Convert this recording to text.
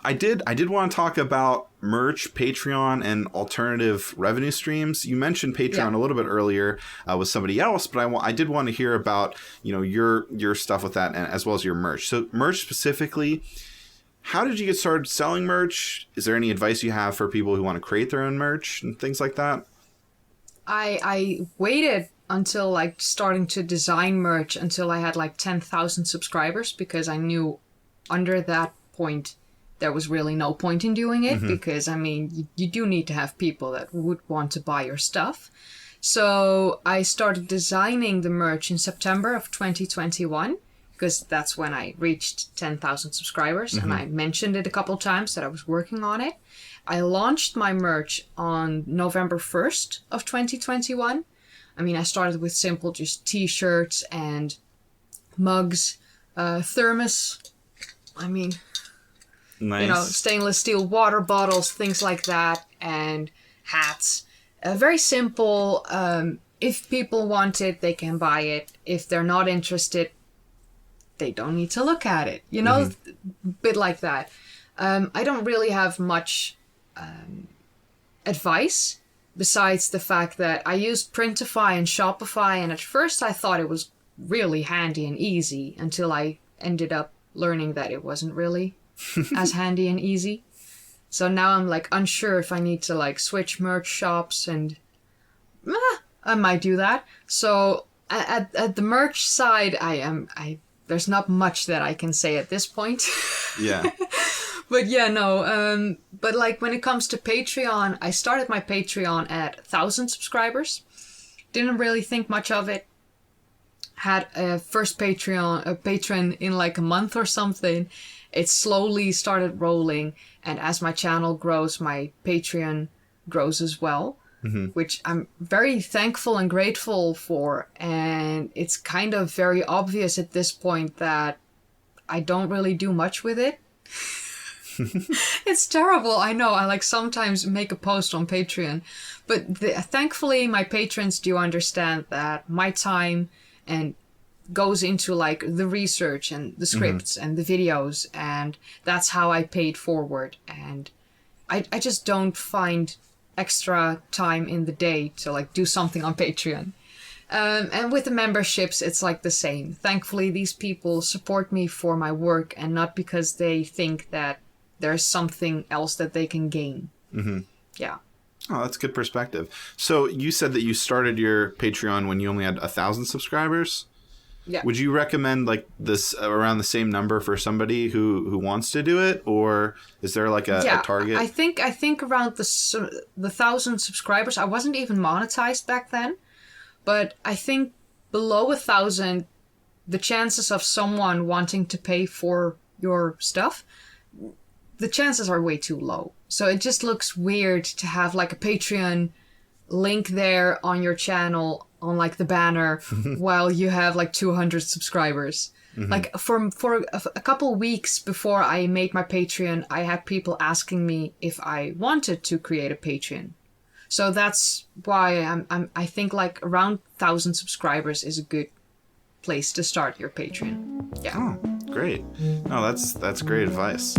I did want to talk about merch, Patreon, and alternative revenue streams. You mentioned Patreon a little bit earlier with somebody else, but I did want to hear about, you know, your stuff with that, and as well as your merch. So merch specifically, how did you get started selling merch? Is there any advice you have for people who want to create their own merch and things like that? I waited until like starting to design merch until I had like 10,000 subscribers, because I knew under that point there was really no point in doing it, because I mean you do need to have people that would want to buy your stuff. So I started designing the merch in September of 2021, because that's when I reached 10,000 subscribers, and I mentioned it a couple times that I was working on it. I launched my merch on November 1st of 2021. I mean, I started with simple just t-shirts and mugs, thermos, I mean, nice. You know, stainless steel water bottles, things like that, and hats. Very simple. If people want it, they can buy it. If they're not interested, they don't need to look at it. You know, a bit like that. I don't really have much advice besides the fact that I used Printify and Shopify, and at first I thought it was really handy and easy until I ended up learning that it wasn't really as handy and easy. So now I'm like unsure if I need to like switch merch shops, and I might do that. So at the merch side, there's not much that I can say at this point. Yeah. But yeah, no. But like when it comes to Patreon, I started my Patreon at 1,000 subscribers. Didn't really think much of it. Had a patron in like a month or something. It slowly started rolling, and as my channel grows, my Patreon grows as well, which I'm very thankful and grateful for. And it's kind of very obvious at this point that I don't really do much with it. It's terrible, I know. I like sometimes make a post on Patreon, but thankfully my patrons do understand that my time and goes into like the research and the scripts and the videos, and that's how I paid forward. And I just don't find extra time in the day to like do something on Patreon. And with the memberships, it's like the same. Thankfully, these people support me for my work and not because they think that there's something else that they can gain. Yeah. Oh, that's good perspective. So you said that you started your Patreon when you only had 1,000 subscribers? Yeah. Would you recommend like this around the same number for somebody who wants to do it, or is there like a target? I think around the 1,000 subscribers. I wasn't even monetized back then, but I think below 1,000, the chances of someone wanting to pay for your stuff, the chances are way too low. So it just looks weird to have like a Patreon link there on your channel on like the banner while you have like 200 subscribers. Like for a couple weeks before I made my Patreon, I had people asking me if I wanted to create a Patreon. So that's why I think like around 1,000 subscribers is a good place to start your Patreon. Yeah. Oh, great. No, that's great advice.